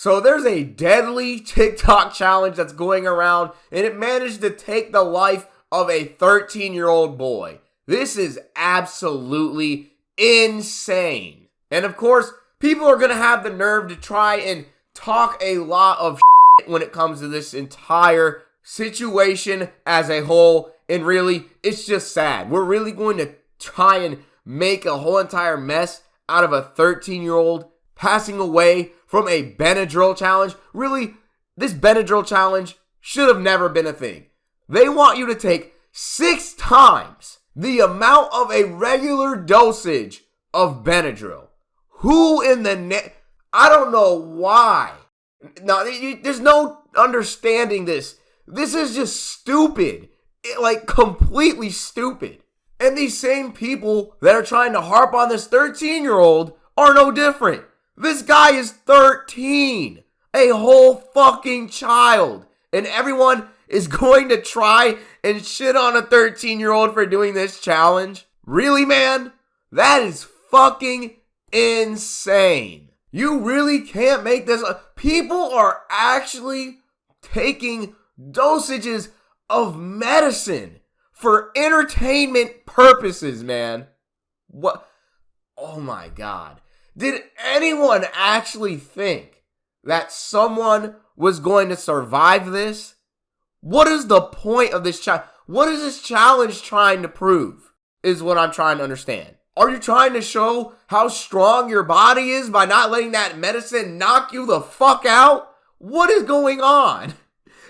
So there's a deadly TikTok challenge that's going around, and it managed to take the life of a 13-year-old boy. This is absolutely insane. And of course, people are going to have the nerve to try and talk a lot of shit when it comes to this entire situation as a whole. And really, it's just sad. We're really going to try and make a whole entire mess out of a 13-year-old passing away from a benadryl challenge. Really, this benadryl challenge should have never been a thing. They want you to take 6 times the amount of a regular dosage of benadryl. Who in the I don't know why. No, there's no understanding this. This is just stupid. Like, completely stupid. And these same people that are trying to harp on this 13-year-old are no different. This guy is 13. A whole fucking child. And everyone is going to try and shit on a 13-year-old for doing this challenge? Really, man? That is fucking insane. You really can't make this. People are actually taking dosages of medicine for entertainment purposes, man. What? Oh my God. Did anyone actually think that someone was going to survive this? What is the point of this challenge? What is this challenge trying to prove? Is what I'm trying to understand. Are you trying to show how strong your body is by not letting that medicine knock you the fuck out? What is going on?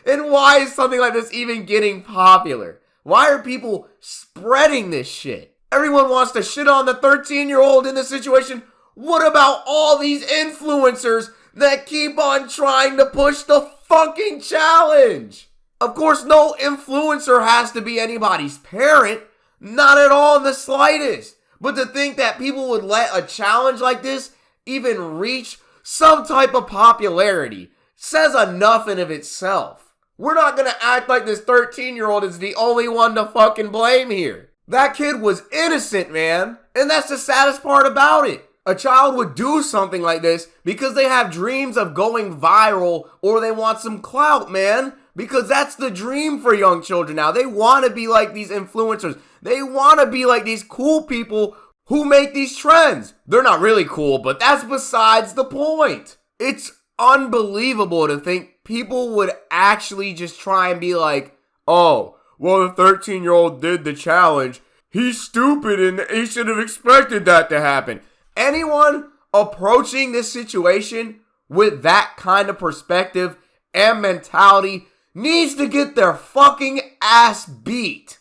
And why is something like this even getting popular? Why are people spreading this shit? Everyone wants to shit on the 13-year-old in this situation. What about all these influencers that keep on trying to push the fucking challenge? Of course, no influencer has to be anybody's parent. Not at all in the slightest. But to think that people would let a challenge like this even reach some type of popularity says enough in of itself. We're not going to act like this 13-year-old is the only one to fucking blame here. That kid was innocent, man. And that's the saddest part about it. A child would do something like this because they have dreams of going viral or they want some clout, man. Because that's the dream for young children now. They want to be like these influencers. They want to be like these cool people who make these trends. They're not really cool, but that's besides the point. It's unbelievable to think people would actually just try and be like, oh, well, the 13-year-old did the challenge. He's stupid and he should have expected that to happen. Anyone approaching this situation with that kind of perspective and mentality needs to get their fucking ass beat.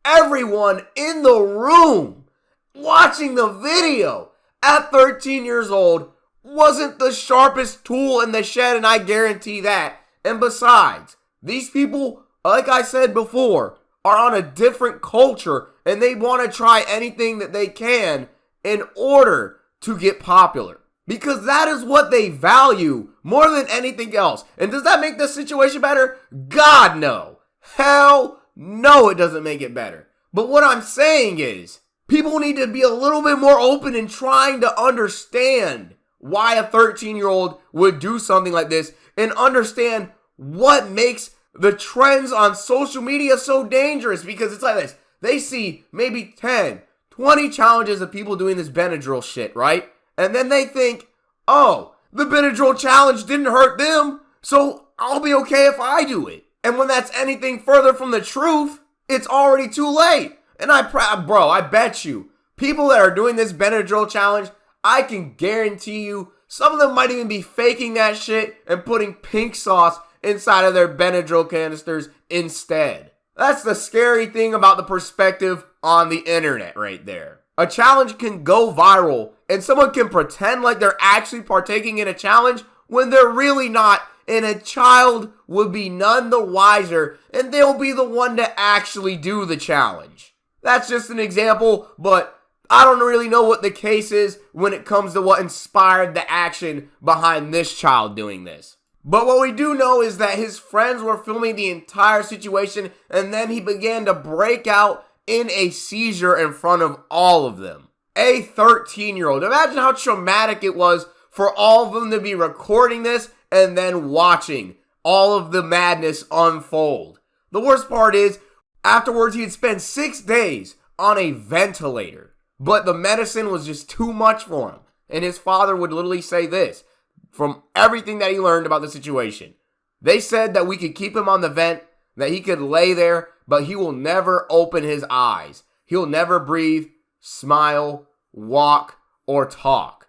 Everyone in the room watching the video at 13 years old wasn't the sharpest tool in the shed, and I guarantee that. And besides, these people, like I said before, are on a different culture, and they want to try anything that they can in order to get popular. Because that is what they value more than anything else. And does that make the situation better? God, no. Hell no, it doesn't make it better. But what I'm saying is, people need to be a little bit more open in trying to understand why a 13-year-old would do something like this and understand what makes the trends on social media so dangerous. Because it's like this. They see maybe 10, 20 challenges of people doing this benadryl shit, right? And then they think, oh, the benadryl challenge didn't hurt them, so I'll be okay if I do it. And when that's anything further from the truth, it's already too late. And I bet you, people that are doing this benadryl challenge, I can guarantee you, some of them might even be faking that shit and putting pink sauce inside of their benadryl canisters instead. That's the scary thing about the perspective on the internet right there. A challenge can go viral and someone can pretend like they're actually partaking in a challenge when they're really not, and a child would be none the wiser and they'll be the one to actually do the challenge. That's just an example, but I don't really know what the case is when it comes to what inspired the action behind this child doing this. But what we do know is that his friends were filming the entire situation, and then he began to break out in a seizure in front of all of them. A 13-year-old. Imagine how traumatic it was for all of them to be recording this and then watching all of the madness unfold. The worst part is, afterwards he had spent 6 days on a ventilator, but the medicine was just too much for him. And his father would literally say this, from everything that he learned about the situation. They said that we could keep him on the vent, that he could lay there, but he will never open his eyes. He'll never breathe, smile, walk, or talk.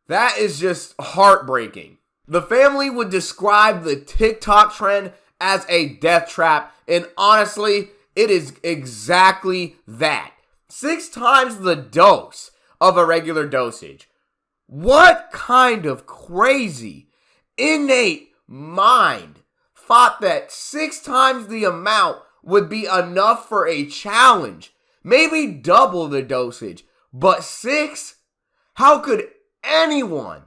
That is just heartbreaking. The family would describe the TikTok trend as a death trap, and honestly, it is exactly that. 6 times the dose of a regular dosage. What kind of crazy, innate mind thought that 6 times the amount would be enough for a challenge? Maybe double the dosage, but 6? How could anyone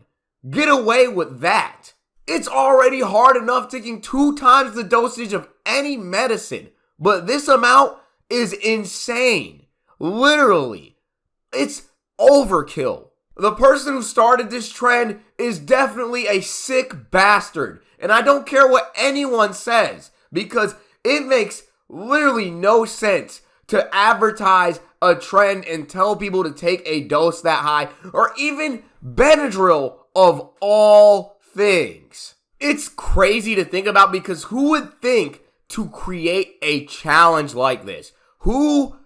get away with that? It's already hard enough taking 2 times the dosage of any medicine, but this amount is insane. Literally, it's overkill. The person who started this trend is definitely a sick bastard, and I don't care what anyone says, because it makes literally no sense to advertise a trend and tell people to take a dose that high, or even benadryl of all things. It's crazy to think about, because who would think to create a challenge like this? Who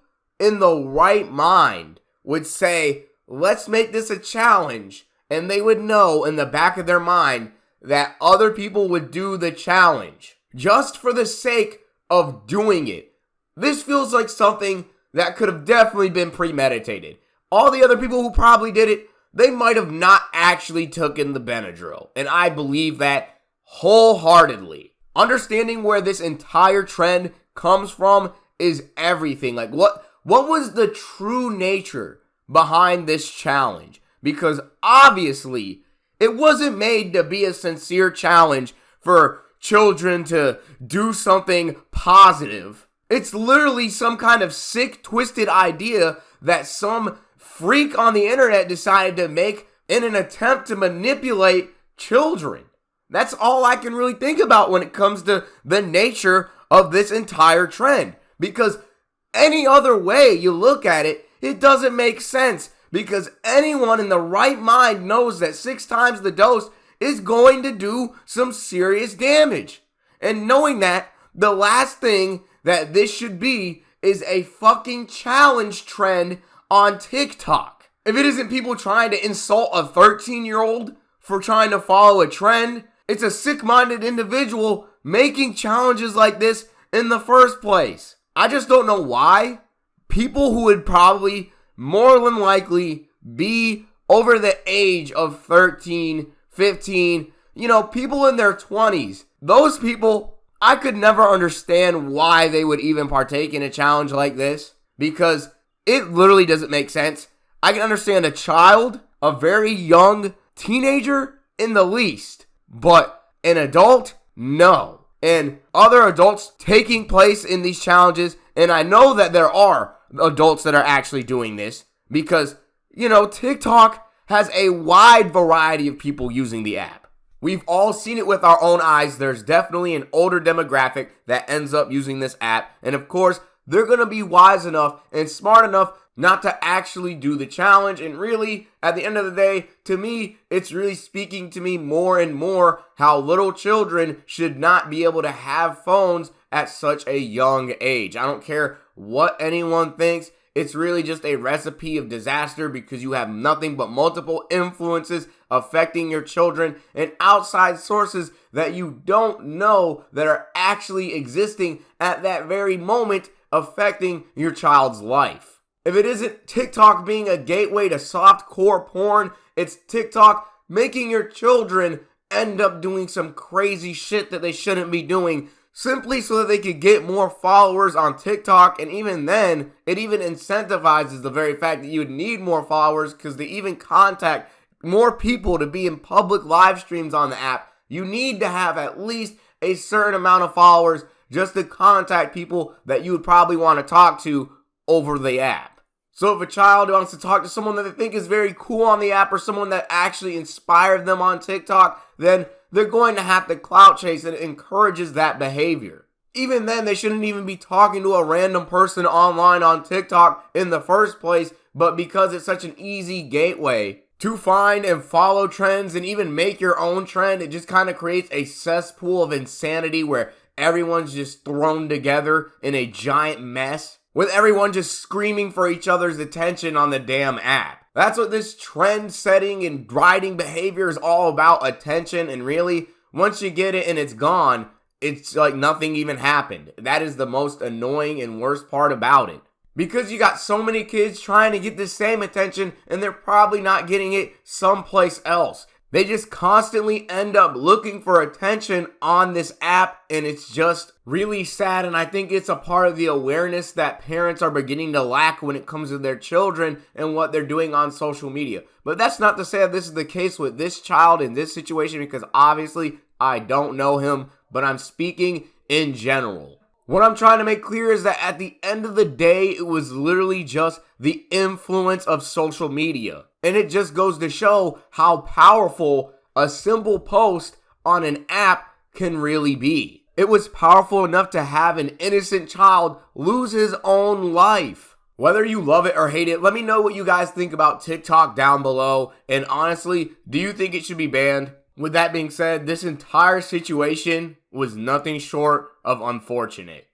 in the right mind would say, let's make this a challenge, and they would know in the back of their mind that other people would do the challenge just for the sake of doing it? This feels like something that could have definitely been premeditated. All the other people who probably did it, they might have not actually taken the benadryl, and I believe that wholeheartedly. Understanding where this entire trend comes from is everything. Like, what was the true nature behind this challenge? Because obviously it wasn't made to be a sincere challenge for children to do something positive. It's literally some kind of sick, twisted idea that some freak on the internet decided to make in an attempt to manipulate children. That's all I can really think about when it comes to the nature of this entire trend. Because any other way you look at it, it doesn't make sense. Because anyone in the right mind knows that 6 times the dose is going to do some serious damage. And knowing that, the last thing that this should be is a fucking challenge trend on TikTok. If it isn't people trying to insult a 13-year-old for trying to follow a trend, it's a sick-minded individual making challenges like this in the first place. I just don't know why people who would probably more than likely be over the age of 13, 15, people in their 20s. Those people, I could never understand why they would even partake in a challenge like this, because it literally doesn't make sense. I can understand a child, a very young teenager in the least, but an adult, no. And other adults taking place in these challenges, and I know that there are adults that are actually doing this, because, TikTok has a wide variety of people using the app. We've all seen it with our own eyes. There's definitely an older demographic that ends up using this app, and of course, they're going to be wise enough and smart enough not to actually do the challenge. And really, at the end of the day, to me, it's really speaking to me more and more how little children should not be able to have phones at such a young age. I don't care what anyone thinks. It's really just a recipe of disaster, because you have nothing but multiple influences affecting your children and outside sources that you don't know that are actually existing at that very moment, affecting your child's life. If it isn't TikTok being a gateway to softcore porn, it's TikTok making your children end up doing some crazy shit that they shouldn't be doing, simply so that they could get more followers on TikTok. And even then, it even incentivizes the very fact that you would need more followers, because to even contact more people to be in public live streams on the app, you need to have at least a certain amount of followers just to contact people that you would probably want to talk to over the app. So if a child wants to talk to someone that they think is very cool on the app or someone that actually inspired them on TikTok, then they're going to have to clout chase, and it encourages that behavior. Even then, they shouldn't even be talking to a random person online on TikTok in the first place, but because it's such an easy gateway to find and follow trends and even make your own trend, it just kind of creates a cesspool of insanity where everyone's just thrown together in a giant mess, with everyone just screaming for each other's attention on the damn app. That's what this trend setting and riding behavior is all about, attention. And really, once you get it and it's gone, it's like nothing even happened. That is the most annoying and worst part about it. Because you got so many kids trying to get the same attention and they're probably not getting it someplace else. They just constantly end up looking for attention on this app, and it's just really sad. And I think it's a part of the awareness that parents are beginning to lack when it comes to their children and what they're doing on social media. But that's not to say that this is the case with this child in this situation, because obviously I don't know him, but I'm speaking in general. What I'm trying to make clear is that at the end of the day, it was literally just the influence of social media. And it just goes to show how powerful a simple post on an app can really be. It was powerful enough to have an innocent child lose his own life. Whether you love it or hate it, let me know what you guys think about TikTok down below. And honestly, do you think it should be banned? With that being said, this entire situation was nothing short of unfortunate.